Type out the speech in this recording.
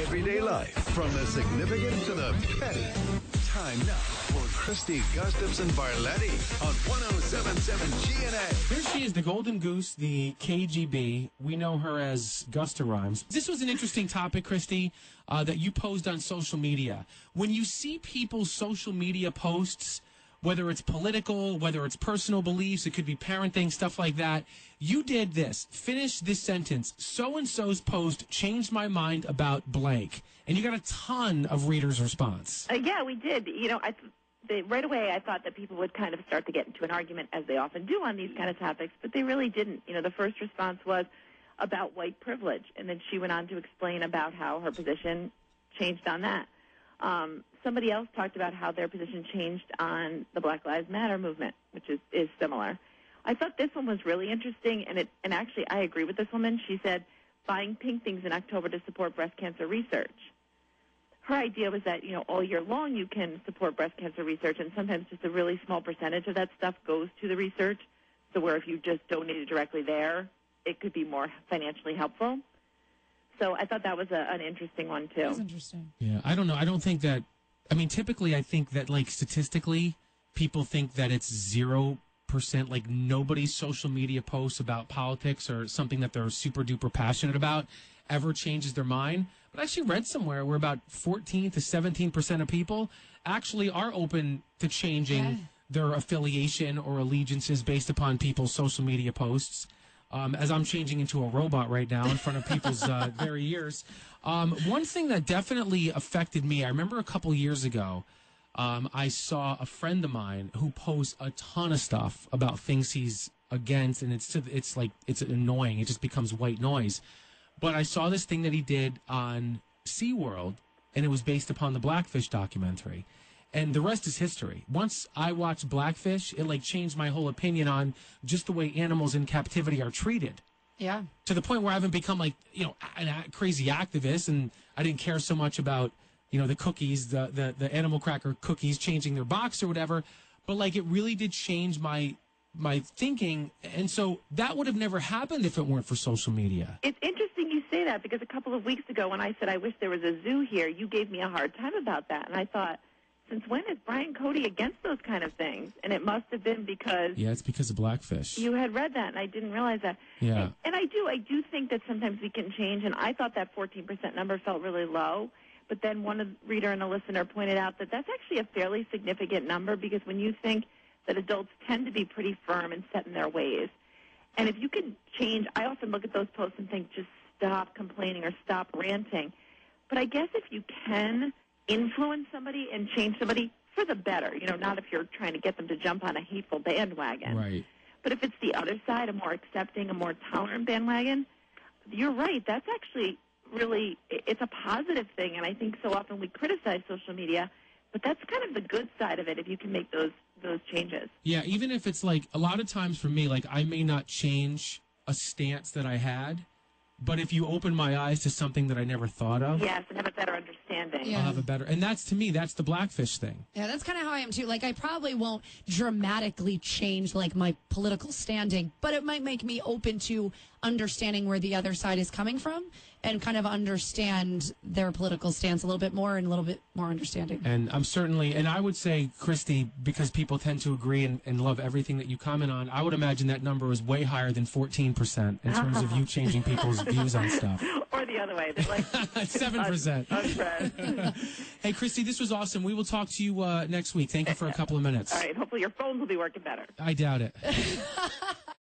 everyday life, from the significant to the petty. Time now for Christy Gustafson-Barletti on 107.7 GNA. Here she is, the Golden Goose, the KGB. We know her as Gusta Rhymes. This was an interesting topic, Christy, that you posed on social media. When you see people's social media posts, whether it's political, whether it's personal beliefs, it could be parenting, stuff like that. You did this. Finish this sentence. So-and-so's post changed my mind about blank. And you got a ton of readers' response. Yeah, we did. You know, right away I thought that people would kind of start to get into an argument, as they often do on these kind of topics, but they really didn't. You know, the first response was about white privilege, and then she went on to explain about how her position changed on that. Somebody else talked about how their position changed on the Black Lives Matter movement, which is similar. I thought this one was really interesting, and actually I agree with this woman. She said, buying pink things in October to support breast cancer research. Her idea was that, you know, all year long you can support breast cancer research, and sometimes just a really small percentage of that stuff goes to the research, so where if you just donated directly there, it could be more financially helpful. So I thought that was an interesting one, too. That's interesting. Yeah, I don't know. I don't think that, I mean, typically I think that, like, statistically, people think that it's 0%, like nobody's social media posts about politics or something that they're super duper passionate about ever changes their mind. But I actually read somewhere where about 14 to 17% of people actually are open to changing their affiliation or allegiances based upon people's social media posts. As I'm changing into a robot right now in front of people's very ears. One thing that definitely affected me, I remember a couple years ago, I saw a friend of mine who posts a ton of stuff about things he's against, and it's annoying. It just becomes white noise. But I saw this thing that he did on SeaWorld, and it was based upon the Blackfish documentary. And the rest is history. Once I watched Blackfish, it like changed my whole opinion on just the way animals in captivity are treated. Yeah. To the point where I haven't become like, you know, a crazy activist, and I didn't care so much about, you know, the cookies, the animal cracker cookies changing their box or whatever. But like it really did change my thinking. And so that would have never happened if it weren't for social media. It's interesting you say that, because a couple of weeks ago when I said I wish there was a zoo here, you gave me a hard time about that. And I thought, since when is Brian Cody against those kind of things? And it must have been because... Yeah, it's because of Blackfish. You had read that, and I didn't realize that. Yeah. And I do think that sometimes we can change, and I thought that 14% number felt really low. But then one reader and a listener pointed out that that's actually a fairly significant number, because when you think that adults tend to be pretty firm and set in their ways, and if you can change, I often look at those posts and think, just stop complaining or stop ranting. But I guess if you can influence somebody and change somebody for the better, you know, not if you're trying to get them to jump on a hateful bandwagon. Right. But if it's the other side, a more accepting, a more tolerant bandwagon, you're right. That's actually really, it's a positive thing. And I think so often we criticize social media, but that's kind of the good side of it if you can make those changes. Yeah, even if it's like, a lot of times for me, like I may not change a stance that I had, but if you open my eyes to something that I never thought of. Yes, and have a better understanding. Yeah. I'll have a better, and that's, to me, that's the Blackfish thing. Yeah, that's kind of how I am too. Like, I probably won't dramatically change like my political standing, but it might make me open to understanding where the other side is coming from and kind of understand their political stance a little bit more and a little bit more understanding. And I'm certainly, and I would say, Christy, because people tend to agree and love everything that you comment on, I would imagine that number is way higher than 14% in terms of you changing people's views on stuff. Or the other way. They're like 7%. Hey, Christy, this was awesome. We will talk to you next week. Thank you for a couple of minutes. All right. Hopefully your phones will be working better. I doubt it.